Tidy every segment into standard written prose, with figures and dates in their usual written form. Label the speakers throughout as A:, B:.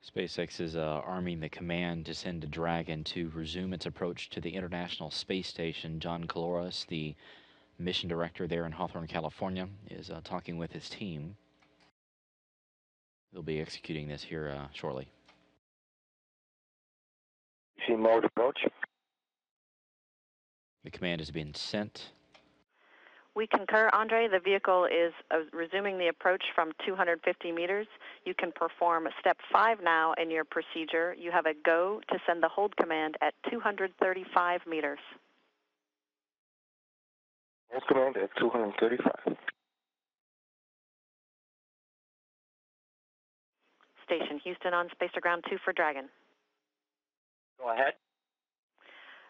A: SpaceX is arming the command to send a Dragon to resume its approach to the International Space Station. John Caloris, the mission director there in Hawthorne, California, is talking with his team. They'll be executing this here shortly.
B: See mode approach.
A: The command has been sent.
C: We concur, Andre. The vehicle is resuming the approach from 250 meters. You can perform step 5 now in your procedure. You have a go to send the hold command at 235 meters.
B: Hold command at 235.
C: Station Houston on Space to Ground 2 for Dragon.
B: Go ahead.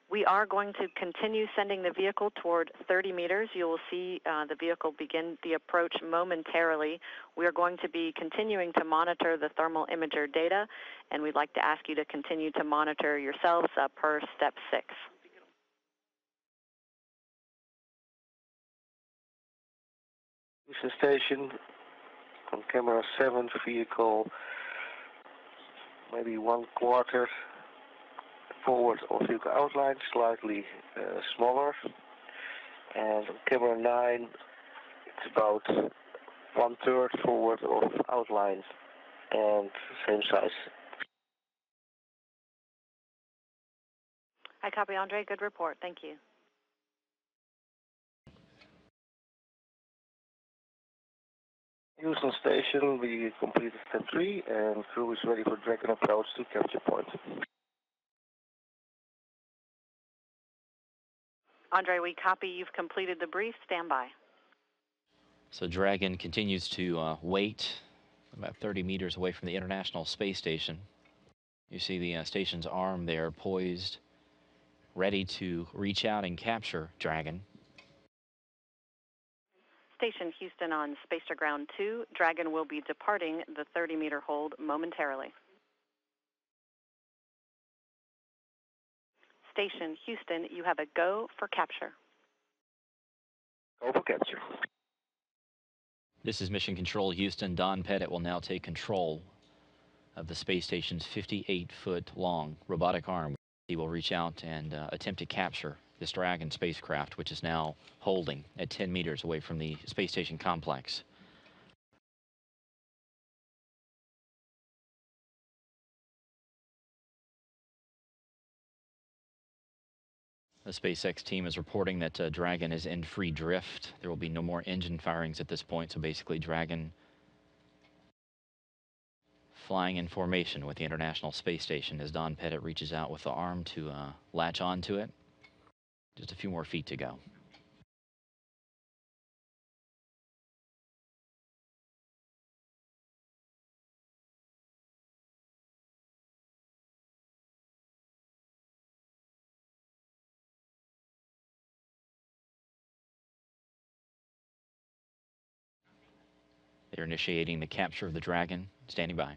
C: We are going to continue sending the vehicle toward 30 meters. You will see the vehicle begin the approach momentarily. We are going to be continuing to monitor the thermal imager data, and we'd like to ask you to continue to monitor yourselves per step 6.
B: Houston Station, on camera 7, vehicle maybe 1/4 forward of vehicle outline, slightly smaller, and on camera 9 it's about 1/3 forward of outline and same size.
C: I copy, Andre. Good report. Thank you.
B: Houston Station, we completed step 3 and crew is ready for Dragon approach to capture point.
C: Andre, we copy. You've completed the brief. Stand by.
A: So Dragon continues to wait about 30 meters away from the International Space Station. You see the station's arm there poised, ready to reach out and capture Dragon.
C: Station Houston on Space to Ground 2. Dragon will be departing the 30-meter hold momentarily. Station Houston, you have a go for capture.
B: Go for capture.
A: This is Mission Control Houston. Don Pettit will now take control of the space station's 58-foot-long robotic arm. He will reach out and attempt to capture this Dragon spacecraft, which is now holding at 10 meters away from the space station complex. The SpaceX team is reporting that Dragon is in free drift. There will be no more engine firings at this point, so basically Dragon flying in formation with the International Space Station as Don Pettit reaches out with the arm to latch onto it. Just a few more feet to go. They're initiating the capture of the Dragon. Standing by.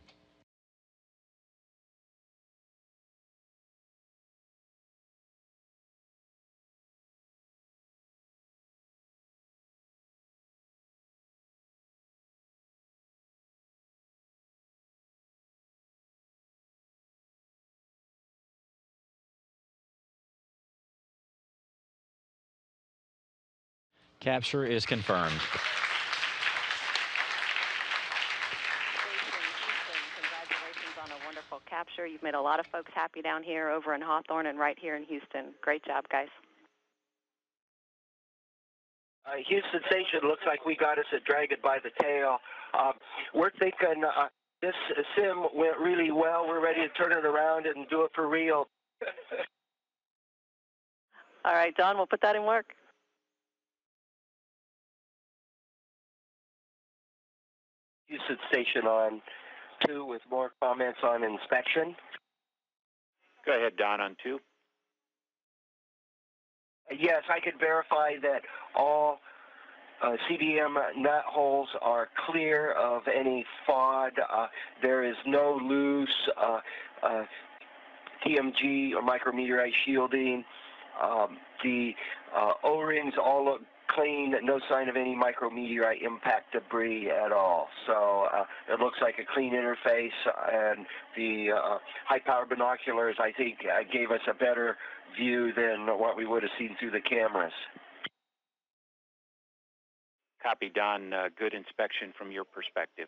A: Capture is confirmed.
C: Congratulations on a wonderful capture. You've made a lot of folks happy down here over in Hawthorne and right here in Houston. Great job, guys.
B: Houston Station, looks like we got us a Dragon by the tail. We're thinking this sim went really well. We're ready to turn it around and do it for real.
C: All right, Don, we'll put that in work.
B: Houston Station on 2 with more comments on inspection.
D: Go ahead, Don, on 2.
B: Yes, I can verify that all CDM nut holes are clear of any FOD. There is no loose TMG or micrometeorite shielding. The O-rings all look clean, no sign of any micrometeorite impact debris at all. So it looks like a clean interface, and the high-power binoculars, I think, gave us a better view than what we would have seen through the cameras.
D: Copy, Don. Good inspection from your perspective.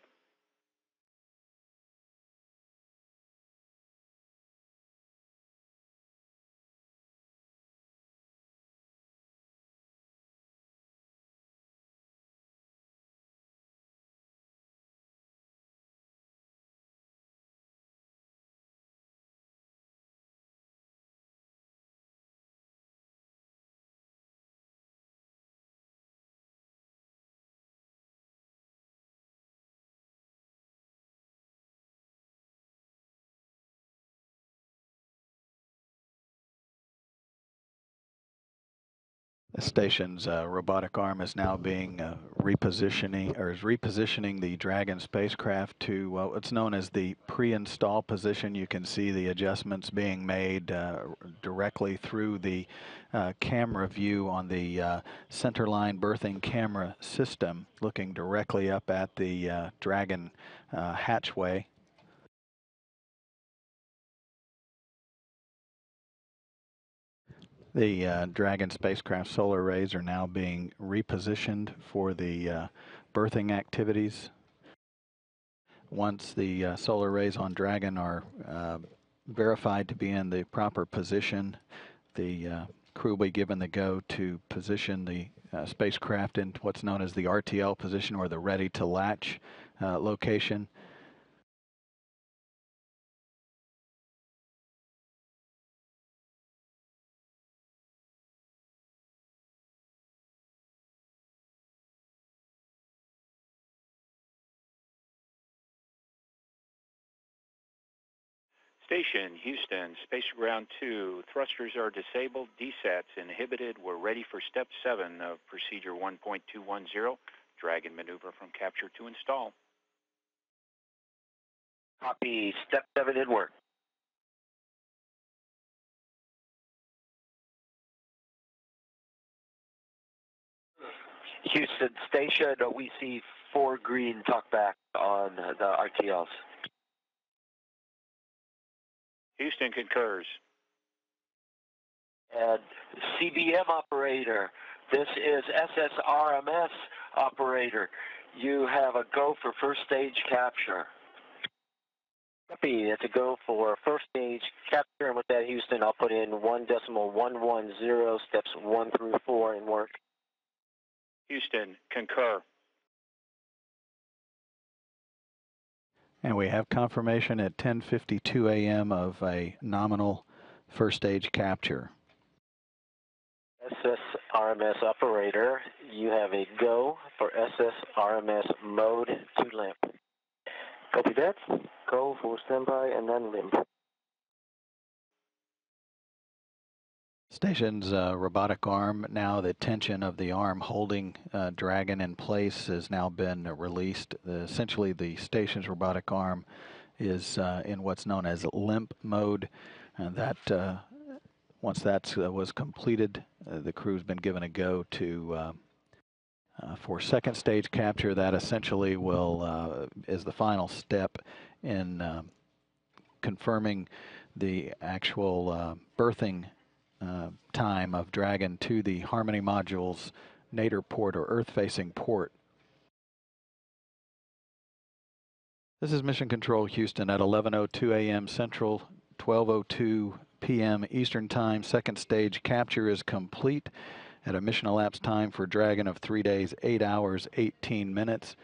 E: The station's robotic arm is now being repositioning the Dragon spacecraft to what's known as the pre-install position. You can see the adjustments being made directly through the camera view on the centerline berthing camera system, looking directly up at the Dragon hatchway. The Dragon spacecraft solar arrays are now being repositioned for the berthing activities. Once the solar arrays on Dragon are verified to be in the proper position, the crew will be given the go to position the spacecraft in what's known as the RTL position, or the ready to latch location.
D: Station, Houston, Space Ground 2. Thrusters are disabled, DSATs inhibited. We're ready for Step 7 of Procedure 1.210, Dragon maneuver from capture to install.
B: Copy. Step 7 in work. Houston Station, we see 4 green talkback on the RTLs.
D: Houston concurs.
B: And CBM operator, this is SSRMS operator. You have a go for first stage capture. Copy. It's a go for first stage capture, and with that, Houston, I'll put in 1.110 steps 1 through 4 in work.
D: Houston, concur.
E: And we have confirmation at 10:52 a.m. of a nominal first stage capture.
B: SSRMS operator, you have a go for SSRMS mode to limp. Copy that. Go for standby and then limp.
E: Station's robotic arm, now the tension of the arm holding Dragon in place has now been released. Essentially, the station's robotic arm is in what's known as limp mode. And that once that was completed, the crew's been given a go to for second stage capture. That essentially will is the final step in confirming the actual berthing time of Dragon to the Harmony module's nadir port, or Earth-facing port. This is Mission Control Houston at 11:02 a.m. Central, 12:02 p.m. Eastern Time. Second stage capture is complete at a mission elapsed time for Dragon of 3 days, 8 hours, 18 minutes.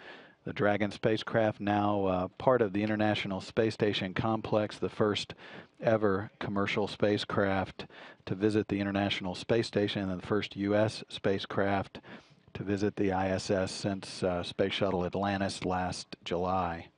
E: The Dragon spacecraft, now part of the International Space Station complex, the first ever commercial spacecraft to visit the International Space Station, and the first U.S. spacecraft to visit the ISS since Space Shuttle Atlantis last July.